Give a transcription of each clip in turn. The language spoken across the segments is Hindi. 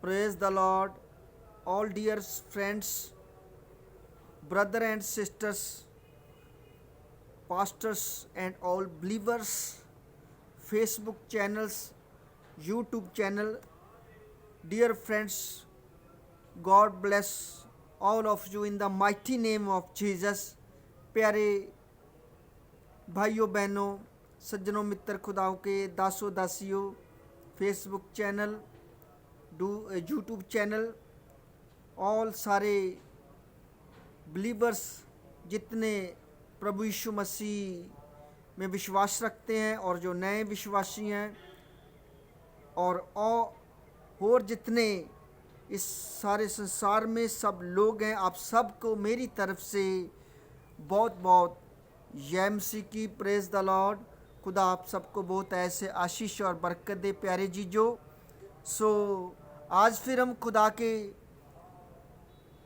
Praise the Lord, all dear friends, brother and sisters, pastors and all believers, Facebook channels, YouTube channel, dear friends, God bless all of you in the mighty name of Jesus। प्यारे भाइयों बहनों सज्जनों मित्र खुदाओं के दासों दासियों, Facebook channel YouTube channel, all सारे बिलीवर्स जितने प्रभु यीशु मसीह में विश्वास रखते हैं और जो नए विश्वासी हैं और जितने इस सारे संसार में सब लोग हैं, आप सबको मेरी तरफ से बहुत बहुत यमसी की प्रेज द लॉर्ड। खुदा आप सबको बहुत ऐसे आशीष और बरकत दे प्यारे जीजो। आज फिर हम खुदा के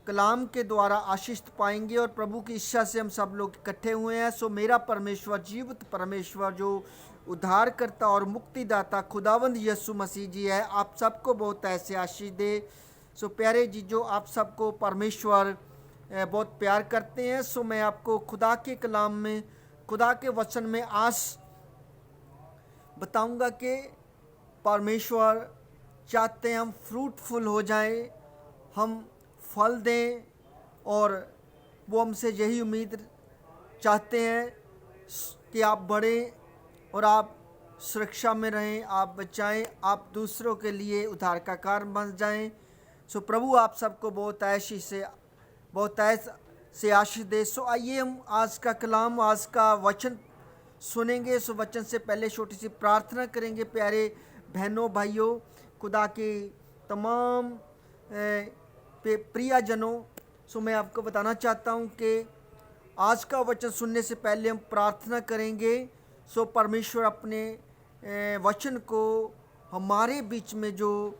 कलाम के द्वारा आशीष पाएंगे और प्रभु की इच्छा से हम सब लोग इकट्ठे हुए हैं। मेरा परमेश्वर, जीवित परमेश्वर जो उद्धारकर्ता और मुक्तिदाता खुदावंद यीशु मसीह जी है, आप सबको बहुत ऐसे आशीष दे। प्यारे जीजो, आप सबको परमेश्वर बहुत प्यार करते हैं। मैं आपको खुदा के कलाम में, खुदा के वचन में आज बताऊंगा कि परमेश्वर चाहते हैं हम फ्रूटफुल हो जाएं, हम फल दें, और वो हमसे यही उम्मीद चाहते हैं कि आप बढ़ें और आप सुरक्षा में रहें, आप बचाएं, आप दूसरों के लिए उद्धार का कारण बन जाएं। प्रभु आप सबको बहुत ऐसे से आशीष दे। आइए हम आज का कलाम, आज का वचन सुनेंगे। वचन से पहले छोटी सी प्रार्थना करेंगे। प्यारे बहनों भाइयों, खुदा के तमाम प्रियजनों, मैं आपको बताना चाहता हूं कि आज का वचन सुनने से पहले हम प्रार्थना करेंगे। परमेश्वर अपने वचन को हमारे बीच में जो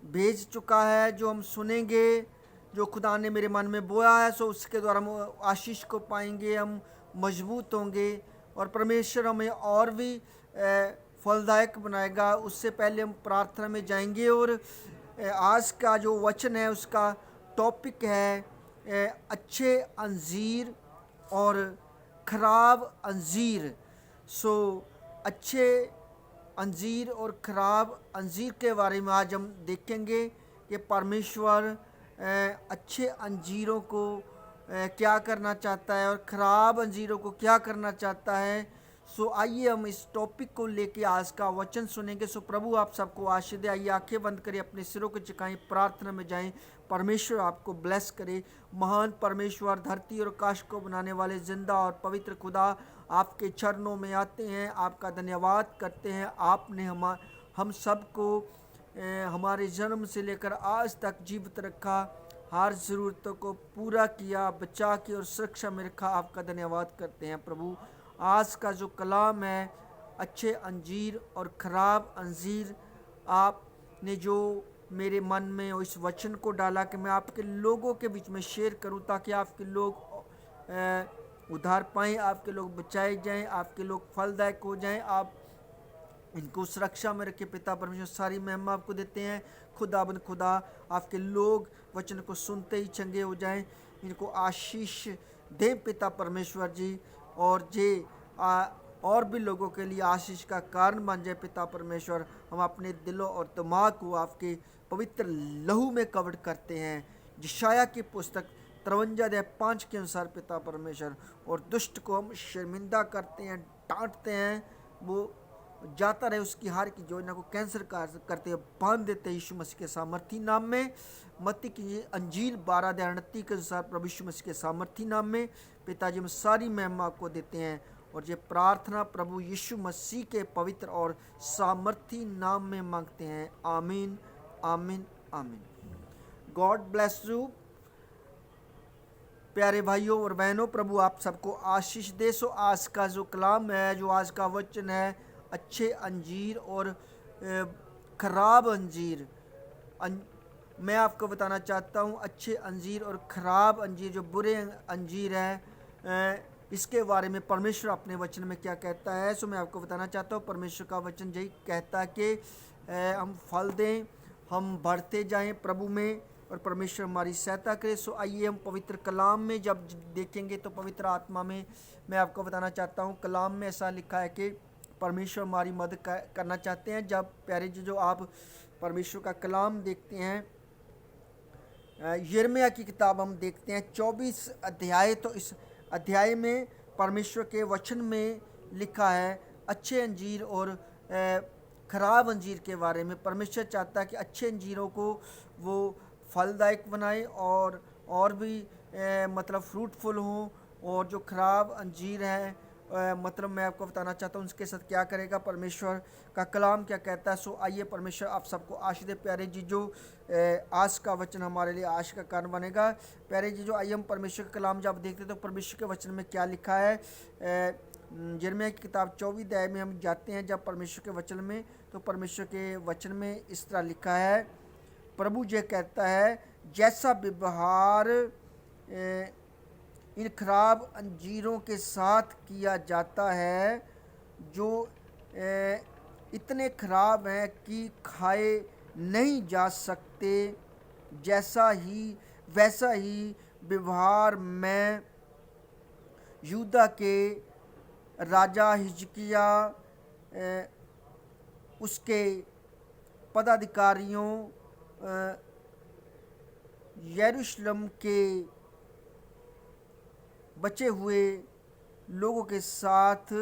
भेज चुका है, जो हम सुनेंगे, जो खुदा ने मेरे मन में बोया है, उसके द्वारा हम आशीष को पाएंगे, हम मजबूत होंगे और परमेश्वर हमें और भी फलदायक बनाएगा। उससे पहले हम प्रार्थना में जाएंगे और आज का जो वचन है उसका टॉपिक है अच्छे अंजीर और खराब अंजीर। अच्छे अंजीर और खराब अंजीर के बारे में आज हम देखेंगे कि परमेश्वर अच्छे अंजीरों को क्या करना चाहता है और ख़राब अंजीरों को क्या करना चाहता है। आइए हम इस टॉपिक को लेके आज का वचन सुनेंगे। प्रभु आप सबको आशीष दे। आइए आंखें बंद करें, अपने सिरों को झुकाएं, प्रार्थना में जाएं। परमेश्वर आपको ब्लेस करे। महान परमेश्वर, धरती और आकाश को बनाने वाले जिंदा और पवित्र खुदा, आपके चरणों में आते हैं, आपका धन्यवाद करते हैं। आपने हम सबको हमारे जन्म से लेकर आज तक जीवित रखा, हर ज़रूरतों को पूरा किया, बचा के और सुरक्षा में रखा। आपका धन्यवाद करते हैं प्रभु। आज का जो कलाम है अच्छे अंजीर और ख़राब अंजीर, आपने जो मेरे मन में इस वचन को डाला कि मैं आपके लोगों के बीच में शेयर करूं, ताकि आपके लोग उद्धार पाएँ, आपके लोग बचाए जाएं, आपके लोग फलदायक हो जाएं। आप इनको सुरक्षा में रखे। पिता परमेश्वर सारी महिमा आपको देते हैं। खुदा आपके लोग वचन को सुनते ही चंगे हो जाएं। इनको आशीष दें पिता परमेश्वर जी, और और भी लोगों के लिए आशीष का कारण बन जाए पिता परमेश्वर। हम अपने दिलों और दिमाग को आपके पवित्र लहू में कवर करते हैं, यशायाह की पुस्तक 53:5 के अनुसार पिता परमेश्वर। और दुष्ट को हम शर्मिंदा करते हैं, डांटते हैं, वो जाता रहे, उसकी हार की योजना को कैंसिल करते बांध देते यीशु मसीह के सामर्थी नाम में। मत्ती की अंजील 12:29 के अनुसार प्रभु यीशु मसीह के सामर्थी नाम में पिताजी हम सारी महिमा आपको देते हैं, और ये प्रार्थना प्रभु यीशु मसीह के पवित्र और सामर्थी नाम में मांगते हैं। आमीन, आमीन, आमीन। गॉड ब्लेस यू प्यारे भाइयों और बहनों, प्रभु आप सबको आशीष दे। आज का जो कलाम है, जो आज का वचन है, अच्छे अंजीर और ख़राब अंजीर। मैं आपको बताना चाहता हूँ अच्छे अंजीर और ख़राब अंजीर, जो बुरे अंजीर हैं, इसके बारे में परमेश्वर अपने वचन में क्या कहता है। मैं आपको बताना चाहता हूँ, परमेश्वर का वचन यही कहता है कि हम फल दें, हम बढ़ते जाएं प्रभु में और परमेश्वर हमारी सहायता करे। सो आइए हम पवित्र कलाम में जब देखेंगे तो पवित्र आत्मा में मैं आपको बताना चाहता हूँ, कलाम में ऐसा लिखा है कि परमेश्वर हमारी मदद करना चाहते हैं। जब प्यारे जी जो आप परमेश्वर का कलाम देखते हैं, यिर्मयाह की किताब हम देखते हैं 24 अध्याय, तो इस अध्याय में परमेश्वर के वचन में लिखा है अच्छे अंजीर और खराब अंजीर के बारे में। परमेश्वर चाहता है कि अच्छे अंजीरों को वो फलदायक बनाए और भी मतलब फ्रूटफुल हों, और जो खराब अंजीर है मतलब मैं आपको बताना चाहता हूँ उसके साथ क्या करेगा, परमेश्वर का कलाम क्या कहता है। सो आइए परमेश्वर आप सबको आशीष दे। प्यारे जी जो आज का वचन हमारे लिए आश का कारण बनेगा। प्यारे जी जो आइए हम परमेश्वर का कलाम जब देखते तो परमेश्वर के वचन में क्या लिखा है। यिर्मयाह की किताब 24 अध्याय में हम जाते हैं जब परमेश्वर के वचन में, तो परमेश्वर के वचन में इस तरह लिखा है। प्रभु जी कहता है, जैसा व्यवहार इन खराब अंजीरों के साथ किया जाता है जो इतने खराब हैं कि खाए नहीं जा सकते, वैसा ही व्यवहार मैं यूदा के राजा हिजकिया, उसके पदाधिकारियों, यरूशलेम के बचे हुए लोगों के साथ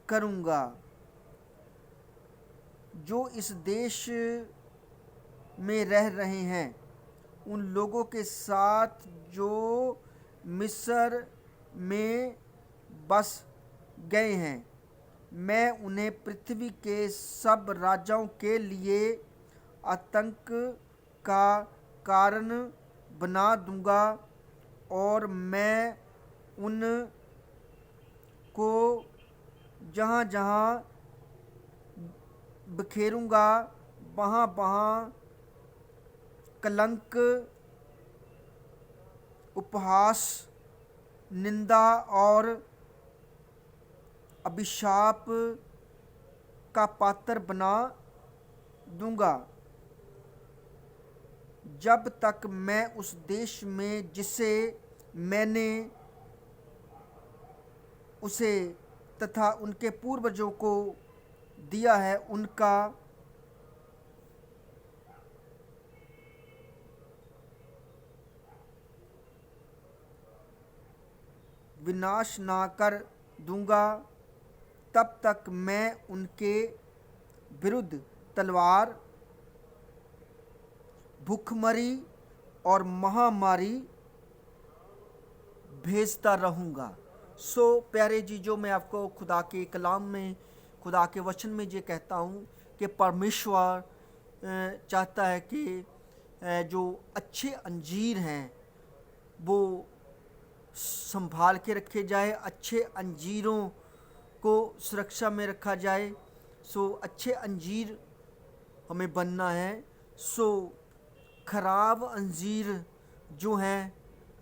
करूँगा, जो इस देश में रह रहे हैं, उन लोगों के साथ जो मिस्र में बस गए हैं। मैं उन्हें पृथ्वी के सब राजाओं के लिए आतंक का कारण बना दूंगा, और मैं उन को जहाँ जहाँ बिखेरूंगा वहाँ वहाँ कलंक, उपहास, निंदा और अभिशाप का पात्र बना दूंगा, जब तक मैं उस देश में जिसे मैंने उसे तथा उनके पूर्वजों को दिया है उनका विनाश ना कर दूंगा, तब तक मैं उनके विरुद्ध तलवार, भूखमरी और महामारी भेजता रहूँगा। सो प्यारे जी जो मैं आपको खुदा के कलाम में, खुदा के वचन में ये कहता हूँ कि परमेश्वर चाहता है कि जो अच्छे अंजीर हैं वो संभाल के रखे जाए, अच्छे अंजीरों को सुरक्षा में रखा जाए। सो अच्छे अंजीर हमें बनना है। सो खराब अंजीर जो हैं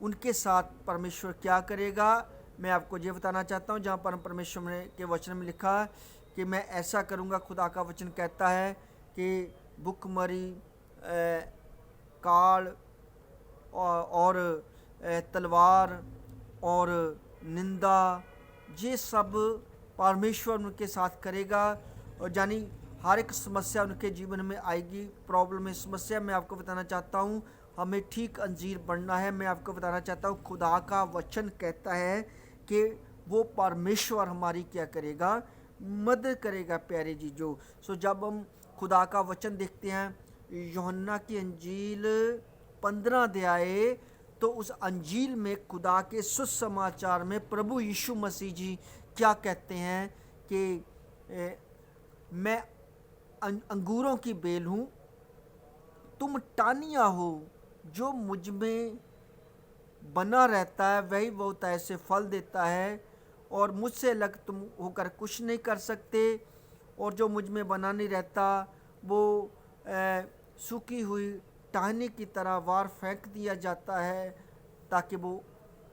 उनके साथ परमेश्वर क्या करेगा, मैं आपको ये बताना चाहता हूँ। जहाँ पर परमेश्वर के वचन में लिखा कि मैं ऐसा करूँगा, खुदा का वचन कहता है कि भूखमरी, काल और तलवार और निंदा, ये सब परमेश्वर उनके साथ करेगा। और यानी हर एक समस्या उनके जीवन में आएगी, प्रॉब्लम है, समस्या। मैं आपको बताना चाहता हूँ हमें ठीक अंजीर बनना है। मैं आपको बताना चाहता हूँ खुदा का वचन कहता है कि वो परमेश्वर हमारी क्या करेगा, मदद करेगा। प्यारे जी जो सो जब हम खुदा का वचन देखते हैं यूहन्ना की अंजील 15 अध्याय, तो उस अंजील में खुदा के सुसमाचार में प्रभु यीशु मसीह जी क्या कहते हैं कि मैं अंगूरों की बेल हूँ, तुम टानियाँ हो। जो मुझ में बना रहता है वही बहुत ऐसे फल देता है, और मुझसे अलग तुम होकर कुछ नहीं कर सकते। और जो मुझ में बना नहीं रहता वो सूखी हुई टहनी की तरह वार फेंक दिया जाता है, ताकि वो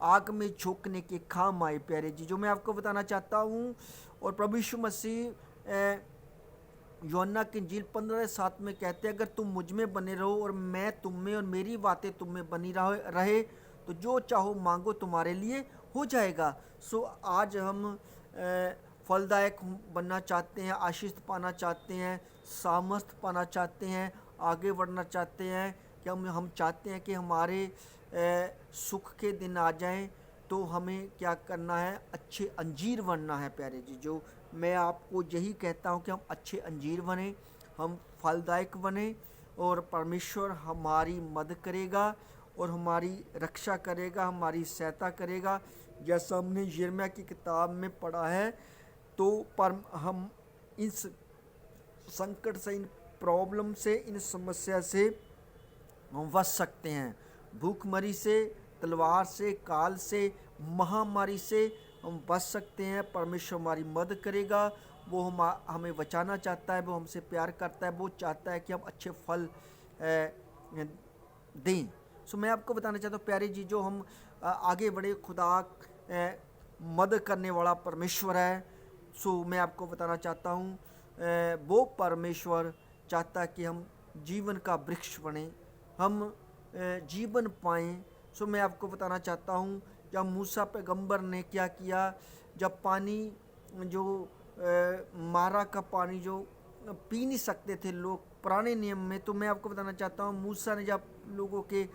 आग में झोंकने के काम आए। प्यारे जी जो मैं आपको बताना चाहता हूँ, और प्रभु यीशु मसीह यूहन्ना की इंजील 15:7 में कहते हैं, अगर तुम मुझ में बने रहो और मैं तुम में और मेरी बातें तुम में बनी रहे तो जो चाहो मांगो तुम्हारे लिए हो जाएगा। सो आज हम फलदायक बनना चाहते हैं, आशीष पाना चाहते हैं, सामर्थ पाना चाहते हैं, आगे बढ़ना चाहते हैं कि हम चाहते हैं कि हमारे सुख के दिन आ जाएं, तो हमें क्या करना है, अच्छे अंजीर बनना है। प्यारे जी, जो मैं आपको यही कहता हूँ कि हम अच्छे अंजीर बने, हम फलदायक बने और परमेश्वर हमारी मदद करेगा और हमारी रक्षा करेगा, हमारी सहायता करेगा। जैसा हमने यिर्मयाह की किताब में पढ़ा है, तो पर हम इस संकट से, इन प्रॉब्लम से, इन समस्या से हम बच सकते हैं। भूखमरी से, तलवार से, काल से, महामारी से हम बच सकते हैं। परमेश्वर हमारी मदद करेगा। वो हमें बचाना चाहता है, वो हमसे प्यार करता है, वो चाहता है कि हम अच्छे फल दें। सो मैं आपको बताना चाहता हूँ प्यारे जी, जो हम आगे बढ़े, खुदा मदद करने वाला परमेश्वर है। सो मैं आपको बताना चाहता हूँ वो परमेश्वर चाहता है कि हम जीवन का वृक्ष बने, हम जीवन पाएँ। सो मैं आपको बताना चाहता हूँ, जब मूसा पैगंबर ने क्या किया, जब पानी जो मारा का पानी जो पी नहीं सकते थे लोग पुराने नियम में, तो मैं आपको बताना चाहता हूँ मूसा ने जब लोगों के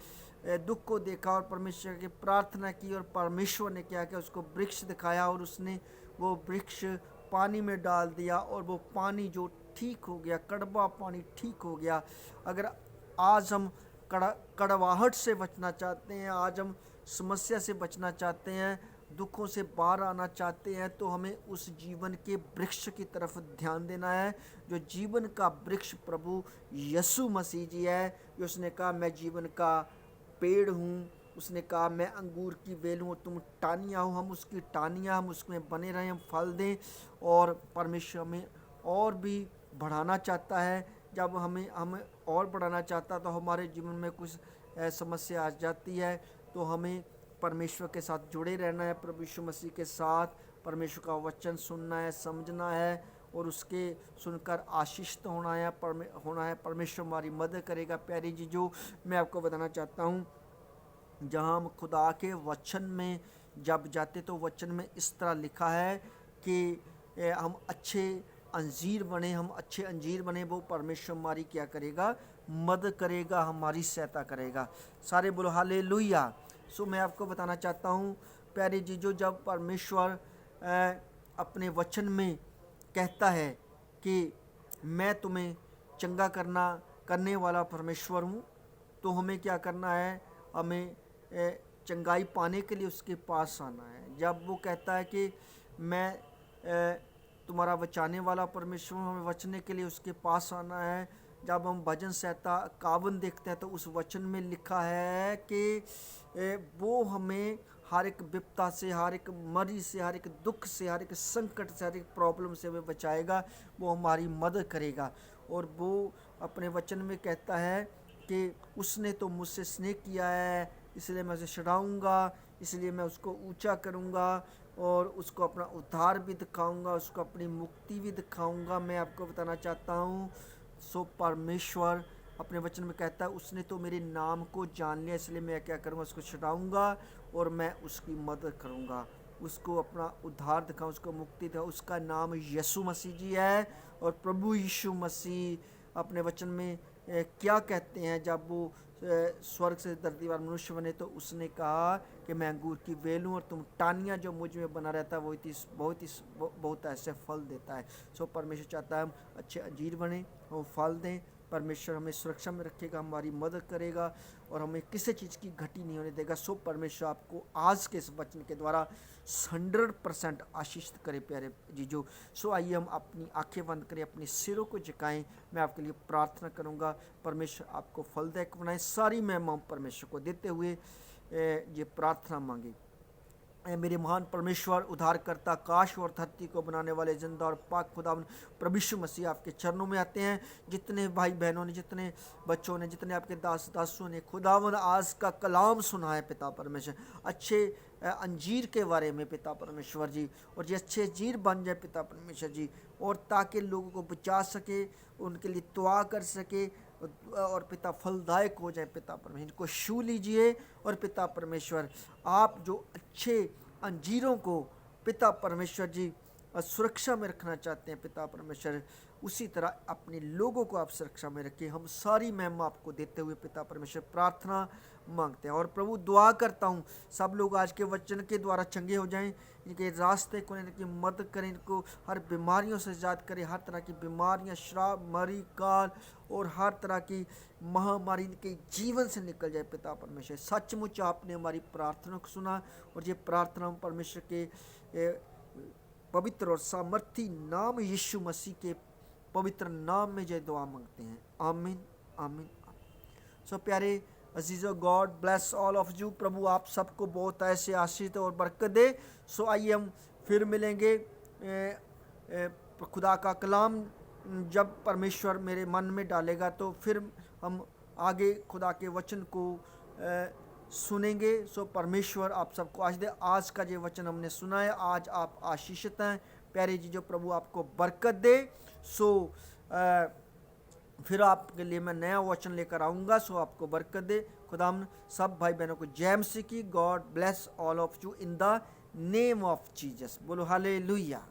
दुख को देखा और परमेश्वर की प्रार्थना की, और परमेश्वर ने क्या किया, उसको वृक्ष दिखाया और उसने वो वृक्ष पानी में डाल दिया और वो पानी जो ठीक हो गया, कड़वा पानी ठीक हो गया। अगर आज हम कड़वाहट से बचना चाहते हैं, आज हम समस्या से बचना चाहते हैं, दुखों से बाहर आना चाहते हैं, तो हमें उस जीवन के वृक्ष की तरफ ध्यान देना है। जो जीवन का वृक्ष प्रभु यीशु मसीह जी है, जो उसने कहा मैं जीवन का पेड़ हूँ, उसने कहा मैं अंगूर की बेल हूँ, तुम टानियाँ हो। हम उसकी टानियाँ, हम उसमें बने रहें, हम फल दें। और परमेश्वर हमें और भी बढ़ाना चाहता है। जब हमें और बढ़ाना चाहता है, तो हमारे जीवन में कुछ समस्या आ जाती है, तो हमें परमेश्वर के साथ जुड़े रहना है, प्रभु यीशु मसीह के साथ परमेश्वर का वचन सुनना है, समझना है और उसके सुनकर आशीषित होना है। परमेश्वर हमारी मदद करेगा। प्यारी जी, जो मैं आपको बताना चाहता हूँ, जहाँ हम खुदा के वचन में जब जाते, तो वचन में इस तरह लिखा है कि हम अच्छे अंजीर बने, हम अच्छे अंजीर बने। वो परमेश्वर हमारी क्या करेगा, मदद करेगा, हमारी सहायता करेगा। सारे बोलो हालेलुया। सो मैं आपको बताना चाहता हूँ प्यारे जी, जो जब परमेश्वर अपने वचन में कहता है कि मैं तुम्हें चंगा करने वाला परमेश्वर हूँ, तो हमें क्या करना है, हमें चंगाई पाने के लिए उसके पास आना है। जब वो कहता है कि मैं तुम्हारा बचाने वाला परमेश्वर, हमें बचने के लिए उसके पास आना है। जब हम भजन संहिता 51 देखते हैं, तो उस वचन में लिखा है कि वो हमें हर एक विपदा से, हर एक मरी से, हर एक दुख से, हर एक संकट से, हर एक प्रॉब्लम से हमें बचाएगा, वो हमारी मदद करेगा। और वो अपने वचन में कहता है कि उसने तो मुझसे स्नेह किया है, इसलिए मैं उसे छुड़ाऊँगा, इसलिए मैं उसको ऊंचा करूँगा और उसको अपना उद्धार भी दिखाऊँगा, उसको अपनी मुक्ति भी दिखाऊँगा। मैं आपको बताना चाहता हूँ, सो परमेश्वर अपने वचन में कहता है उसने तो मेरे नाम को जान लिया, इसलिए मैं क्या करूँगा, उसको छुड़ाऊँगा और मैं उसकी मदद करूँगा, उसको अपना उद्धार दिखाऊँ, उसको मुक्ति दिखाऊँ। उसका नाम यीशु मसीह जी है। और प्रभु यीशु मसीह अपने वचन में क्या कहते हैं, जब वो स्वर्ग से धरती पर मनुष्य बने, तो उसने कहा कि मैं अंगूर की बेल हूँ और तुम टानियाँ, जो मुझ में बना रहता है वो बहुत ऐसे फल देता है। सो परमेश्वर चाहता है हम अच्छे अंजीर बने, वो फल दें। परमेश्वर हमें सुरक्षा में रखेगा, हमारी मदद करेगा और हमें किसी चीज़ की घटी नहीं होने देगा। सो परमेश्वर आपको आज के इस वचन के द्वारा 100% आशीषित करे प्यारे जीजो। सो आइए हम अपनी आंखें बंद करें, अपने सिरों को झुकाएं। मैं आपके लिए प्रार्थना करूंगा, परमेश्वर आपको फलदायक बनाए। सारी महिमा परमेश्वर को देते हुए ये प्रार्थना मांगे। मेरे महान परमेश्वर, उद्धारकर्ता, आकाश और धरती को बनाने वाले जिंदा और पाक खुदावन प्रभु यीशु मसीह आपके चरणों में आते हैं। जितने भाई बहनों ने, जितने बच्चों ने, जितने आपके दासों ने खुदावन आज का कलाम सुना है पिता परमेश्वर, अच्छे अंजीर के बारे में पिता परमेश्वर जी, और ये अच्छे अंजीर बन जाए पिता परमेश्वर जी, और ताकि लोगों को बचा सके, उनके लिए दुआ कर सके, और पिता फलदायक हो जाए पिता परमेश्वर। इनको छू लीजिए, और पिता परमेश्वर आप जो अच्छे अंजीरों को पिता परमेश्वर जी सुरक्षा में रखना चाहते हैं पिता परमेश्वर, उसी तरह अपने लोगों को आप सुरक्षा में रखें। हम सारी महिमा आपको देते हुए पिता परमेश्वर प्रार्थना मांगते हैं। और प्रभु दुआ करता हूँ सब लोग आज के वचन के द्वारा चंगे हो जाएं, इनके रास्ते को, इनकी मदद करें, इनको हर बीमारियों से आजाद करें, हर तरह की बीमारियाँ, श्राप, मरी, काल और हर तरह की महामारी इनके जीवन से निकल जाए पिता परमेश्वर। सचमुच आपने हमारी प्रार्थना को सुना, और ये प्रार्थना हम परमेश्वर के पवित्र और सामर्थी नाम यीशु मसीह के पवित्र नाम में जय दुआ मांगते हैं। आमीन, आमीन। सो प्यारे अजीज़ो, God bless all of you. प्रभु आप सबको बहुत ऐसे आशीष और बरकत दे। सो आइए हम फिर मिलेंगे। खुदा का कलाम जब परमेश्वर मेरे मन में डालेगा तो फिर हम आगे खुदा के वचन को सुनेंगे। सो परमेश्वर आप सबको आज दे। आज का ये वचन हमने सुना है, आज आप आशीषित हैं। प्यारे जी, जो प्रभु आपको बरकत दे। सो फिर आपके लिए मैं नया वचन लेकर आऊँगा। सो आपको बरकत दे। खुदा सब भाई बहनों को जय मसीह की। God bless all of you in the name of Jesus. बोलो हालेलुया।